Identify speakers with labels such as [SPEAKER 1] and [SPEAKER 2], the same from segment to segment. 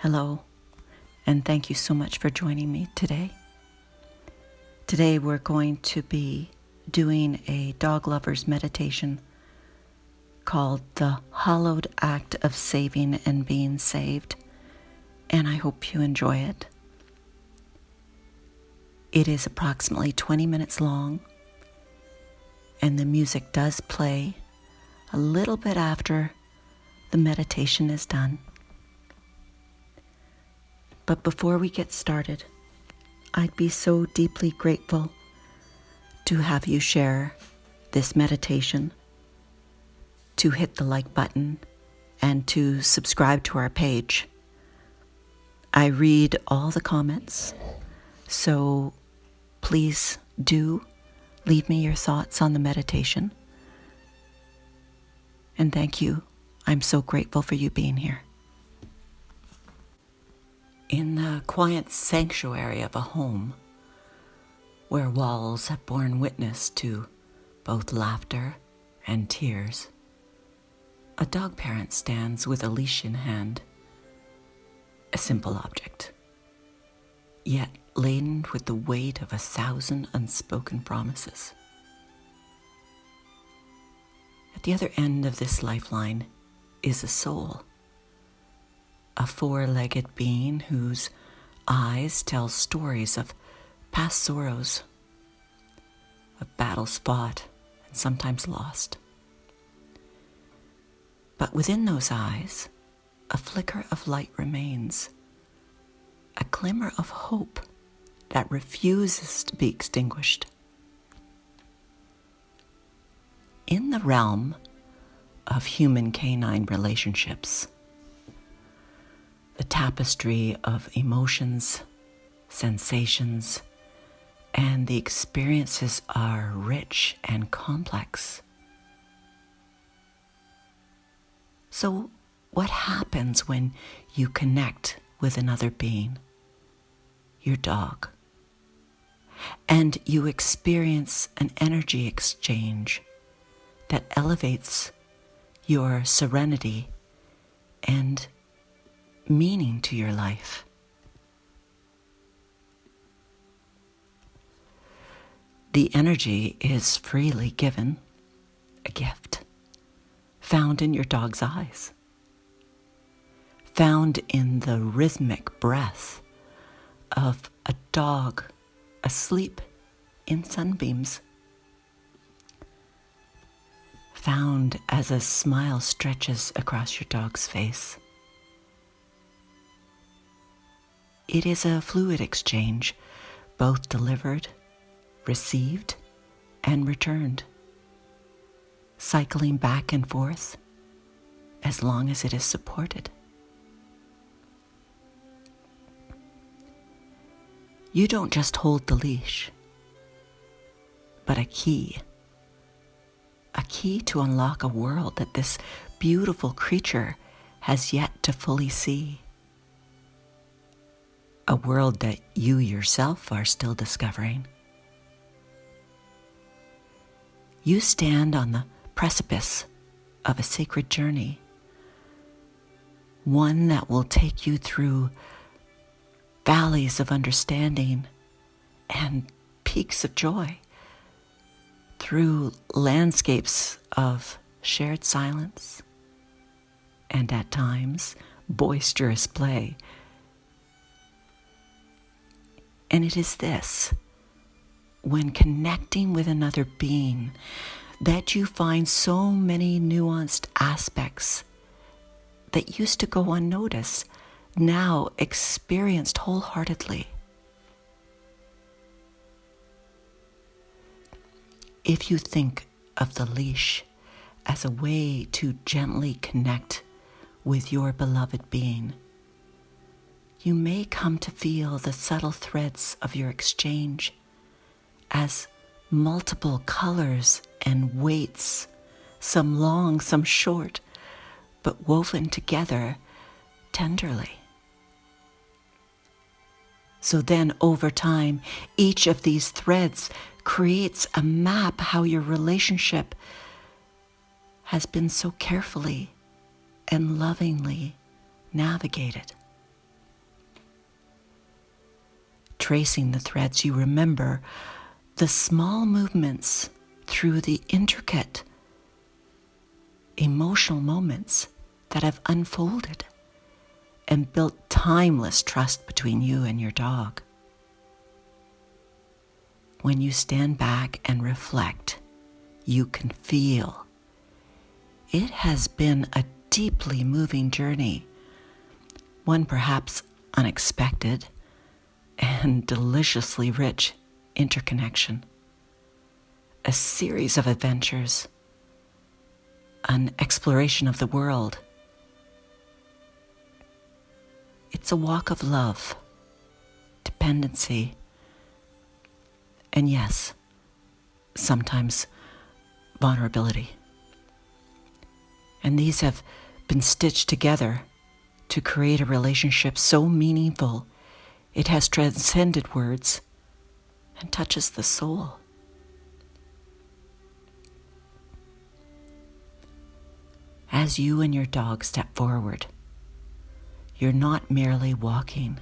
[SPEAKER 1] Hello, and thank you so much for joining me today. Today we're going to be doing a dog lover's meditation called the Hallowed Act of Saving and Being Saved, and I hope you enjoy it. It is approximately 20 minutes long, and the music does play a little bit after the meditation is done. But before we get started, I'd be so deeply grateful to have you share this meditation, to hit the like button, and to subscribe to our page. I read all the comments, so please do leave me your thoughts on the meditation. And thank you. I'm so grateful for you being here. In the quiet sanctuary of a home, where walls have borne witness to both laughter and tears, a dog parent stands with a leash in hand, a simple object, yet laden with the weight of 1,000 unspoken promises. At the other end of this lifeline is a soul, a four-legged being whose eyes tell stories of past sorrows, of battles fought and sometimes lost. But within those eyes, a flicker of light remains, a glimmer of hope that refuses to be extinguished. In the realm of human-canine relationships, the tapestry of emotions, sensations, and the experiences are rich and complex. So, what happens when you connect with another being, your dog, and you experience an energy exchange that elevates your serenity and meaning to your life? The energy is freely given, a gift, found in your dog's eyes, found in the rhythmic breath of a dog asleep in sunbeams, found as a smile stretches across your dog's face. It is a fluid exchange, both delivered, received, and returned, cycling back and forth as long as it is supported. You don't just hold the leash, but a key to unlock a world that this beautiful creature has yet to fully see. A world that you yourself are still discovering. You stand on the precipice of a sacred journey, one that will take you through valleys of understanding and peaks of joy, through landscapes of shared silence and at times boisterous play. And it is this, when connecting with another being, that you find so many nuanced aspects that used to go unnoticed, now experienced wholeheartedly. If you think of the leash as a way to gently connect with your beloved being, you may come to feel the subtle threads of your exchange as multiple colors and weights, some long, some short, but woven together tenderly. So then, over time, each of these threads creates a map how your relationship has been so carefully and lovingly navigated. tracing the threads, you remember the small movements through the intricate emotional moments that have unfolded and built timeless trust between you and your dog. When you stand back and reflect, you can feel it has been a deeply moving journey, one perhaps unexpected and deliciously rich interconnection, a series of adventures, an exploration of the world. It's a walk of love, dependency, and yes, sometimes vulnerability. And these have been stitched together to create a relationship so meaningful it has transcended words and touches the soul. As you and your dog step forward, you're not merely walking.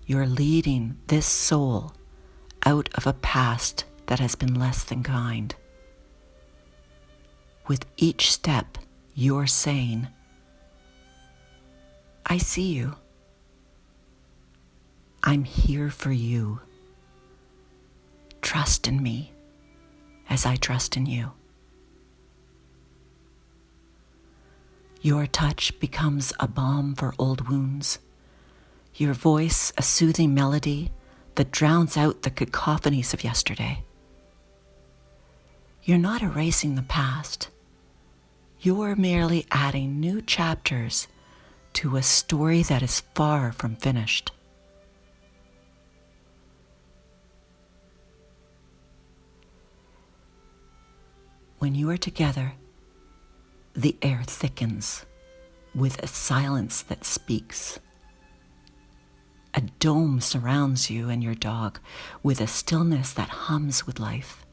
[SPEAKER 1] You're leading this soul out of a past that has been less than kind. With each step, you're saying, I see you. I'm here for you. Trust in me as I trust in you. Your touch becomes a balm for old wounds. Your voice a soothing melody that drowns out the cacophonies of yesterday. You're not erasing the past. You're merely adding new chapters to a story that is far from finished. When you are together, the air thickens with a silence that speaks. A dome surrounds you and your dog with a stillness that hums with life.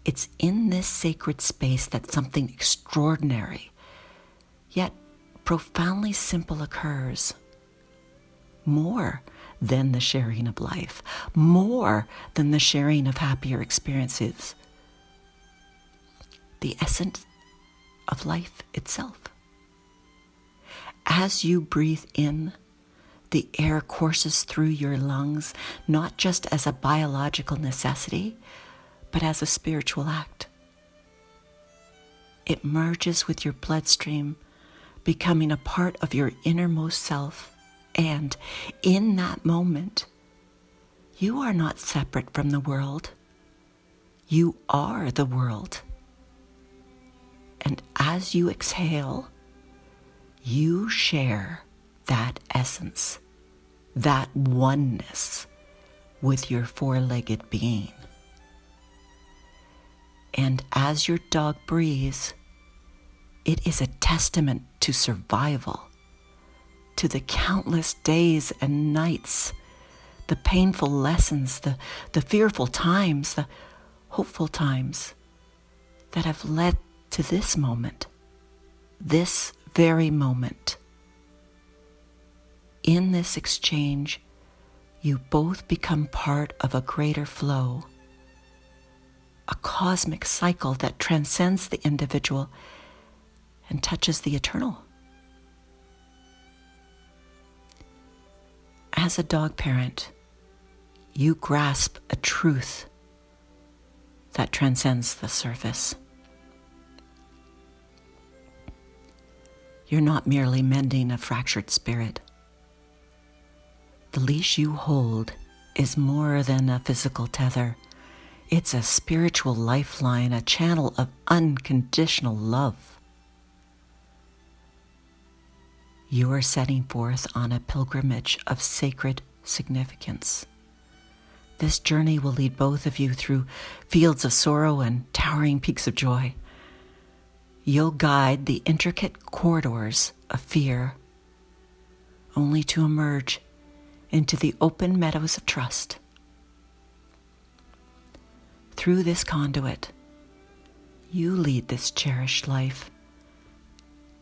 [SPEAKER 1] It's in this sacred space that something extraordinary, yet profoundly simple occurs. More than the sharing of life, more than the sharing of happier experiences. The essence of life itself. As you breathe in, the air courses through your lungs, not just as a biological necessity, but as a spiritual act. It merges with your bloodstream, becoming a part of your innermost self. And in that moment, you are not separate from the world. You are the world. And as you exhale, you share that essence, that oneness with your four-legged being. And as your dog breathes, it is a testament to survival, to the countless days and nights, the painful lessons, the fearful times, the hopeful times that have led to this moment, this very moment. In this exchange, you both become part of a greater flow, a cosmic cycle that transcends the individual and touches the eternal. As a dog parent, you grasp a truth that transcends the surface. You're not merely mending a fractured spirit. The leash you hold is more than a physical tether. It's a spiritual lifeline, a channel of unconditional love. You are setting forth on a pilgrimage of sacred significance. This journey will lead both of you through fields of sorrow and towering peaks of joy. You'll guide the intricate corridors of fear, only to emerge into the open meadows of trust. Through this conduit, you lead this cherished life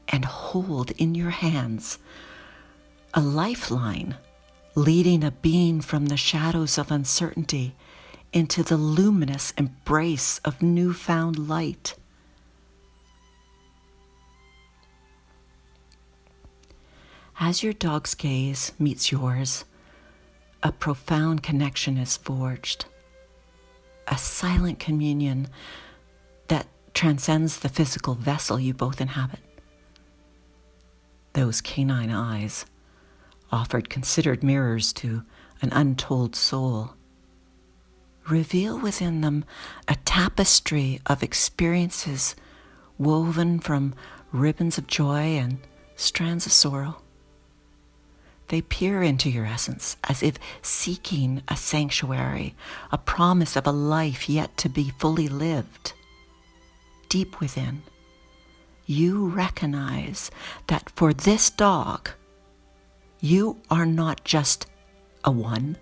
[SPEAKER 1] and hold in your hands a lifeline leading a being from the shadows of uncertainty into the luminous embrace of newfound light. As your dog's gaze meets yours, a profound connection is forged, a silent communion that transcends the physical vessel you both inhabit. Those canine eyes, offered considered mirrors to an untold soul, reveal within them a tapestry of experiences woven from ribbons of joy and strands of sorrow. They peer into your essence as if seeking a sanctuary, a promise of a life yet to be fully lived. Deep within, you recognize that for this dog, you are not just a one,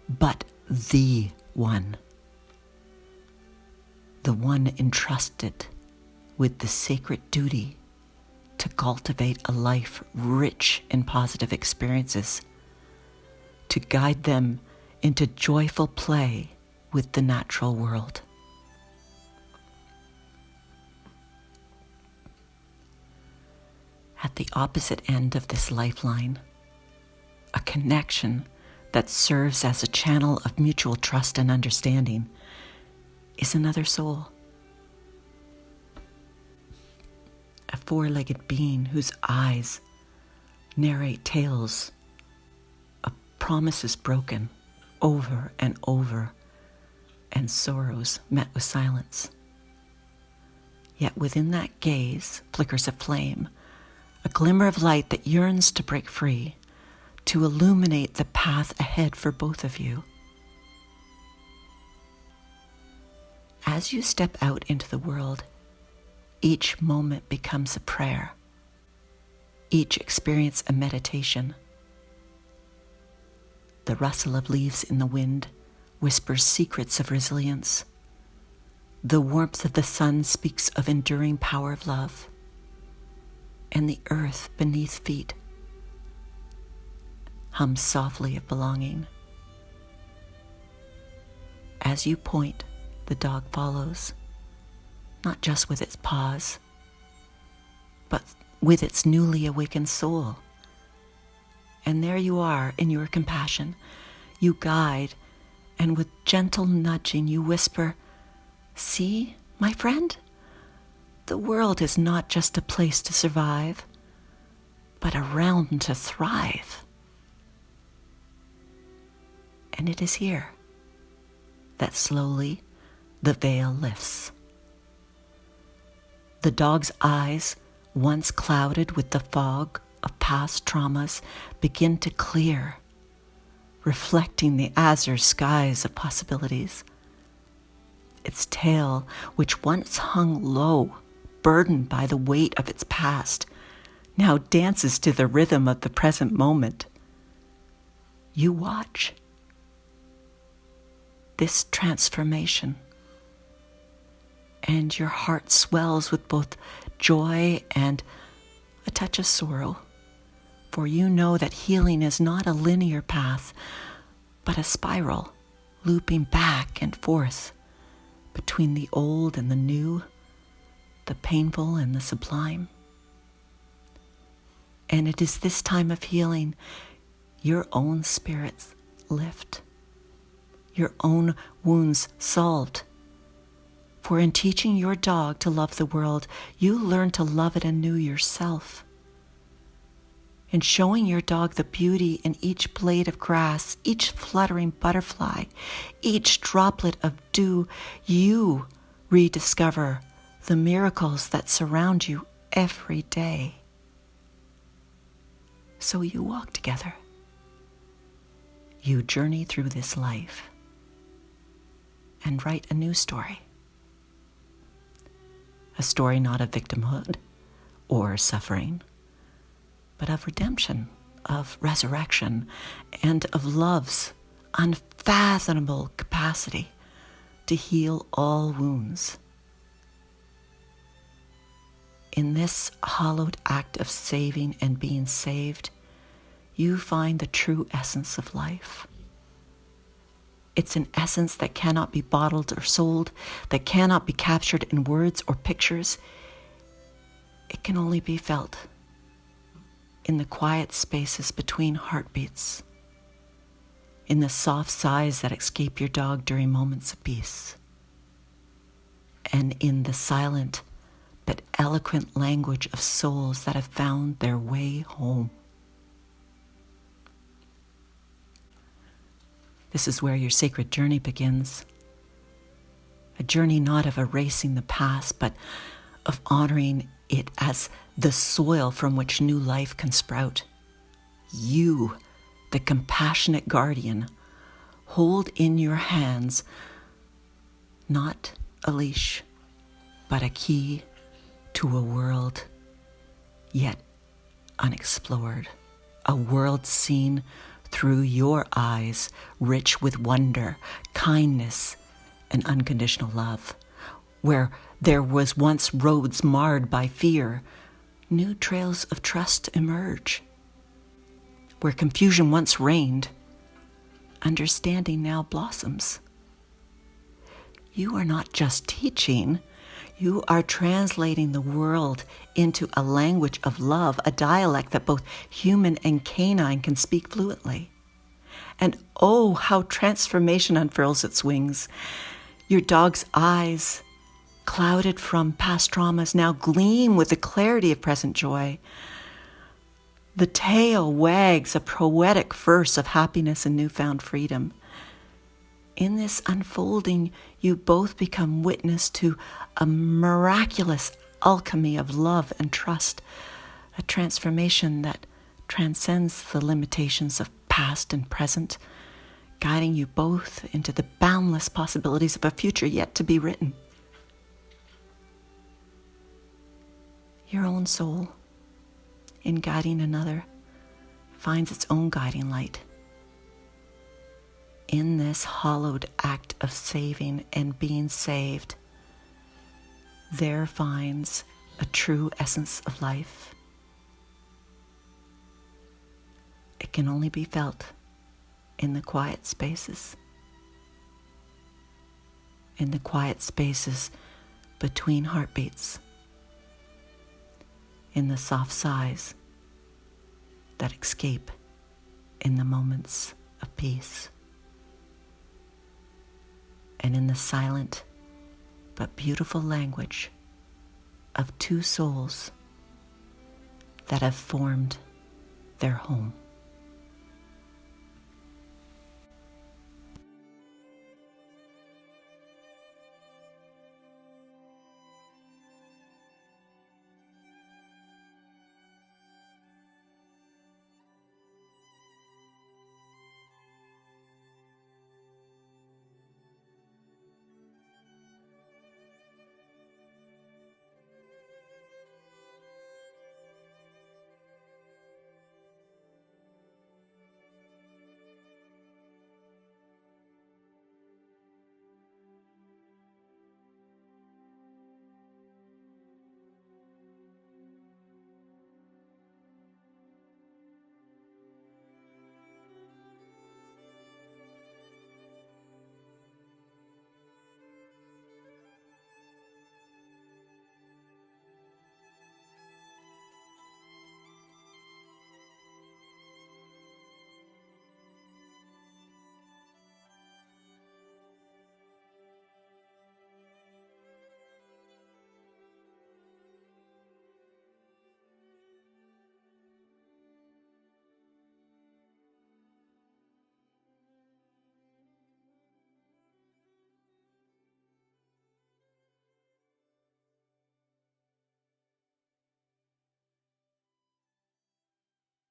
[SPEAKER 1] but the one. The one entrusted with the sacred duty to cultivate a life rich in positive experiences, to guide them into joyful play with the natural world. At the opposite end of this lifeline, a connection that serves as a channel of mutual trust and understanding, is another soul. A four-legged being whose eyes narrate tales of promises broken over and over and sorrows met with silence. Yet within that gaze flickers a flame, a glimmer of light that yearns to break free, to illuminate the path ahead for both of you. As you step out into the world, each moment becomes a prayer, each experience a meditation. The rustle of leaves in the wind whispers secrets of resilience. The warmth of the sun speaks of enduring power of love. And the earth beneath feet hums softly of belonging. As you point, the dog follows, not just with its paws, but with its newly awakened soul. And there you are in your compassion. You guide, and with gentle nudging you whisper, "See, my friend? The world is not just a place to survive, but a realm to thrive." And it is here that slowly the veil lifts. The dog's eyes, once clouded with the fog of past traumas, begin to clear, reflecting the azure skies of possibilities. Its tail, which once hung low, burdened by the weight of its past, now dances to the rhythm of the present moment. You watch this transformation, and your heart swells with both joy and a touch of sorrow, for you know that healing is not a linear path, but a spiral, looping back and forth between the old and the new, the painful and the sublime. And it is this time of healing your own spirits lift, your own wounds solved. For in teaching your dog to love the world, you learn to love it anew yourself. In showing your dog the beauty in each blade of grass, each fluttering butterfly, each droplet of dew, you rediscover the miracles that surround you every day. So you walk together. You journey through this life and write a new story. A story not of victimhood or suffering, but of redemption, of resurrection, and of love's unfathomable capacity to heal all wounds. In this hallowed act of saving and being saved, you find the true essence of life. It's an essence that cannot be bottled or sold, that cannot be captured in words or pictures. It can only be felt in the quiet spaces between heartbeats, in the soft sighs that escape your dog during moments of peace, and in the silent but eloquent language of souls that have found their way home. This is where your sacred journey begins. A journey not of erasing the past, but of honoring it as the soil from which new life can sprout. You, the compassionate guardian, hold in your hands not a leash, but a key to a world yet unexplored, a world seen through your eyes, rich with wonder, kindness, and unconditional love. Where there was once roads marred by fear, new trails of trust emerge. Where confusion once reigned, understanding now blossoms. You are not just teaching, you are translating the world into a language of love, a dialect that both human and canine can speak fluently. And oh, how transformation unfurls its wings. Your dog's eyes, clouded from past traumas, now gleam with the clarity of present joy. The tail wags a poetic verse of happiness and newfound freedom. In this unfolding, you both become witness to a miraculous alchemy of love and trust, a transformation that transcends the limitations of past and present, guiding you both into the boundless possibilities of a future yet to be written. Your own soul, in guiding another, finds its own guiding light. In this hallowed act of saving and being saved, there finds a true essence of life. It can only be felt in the quiet spaces. In the quiet spaces between heartbeats. In the soft sighs that escape in the moments of peace. And in the silent but beautiful language of two souls that have formed their home.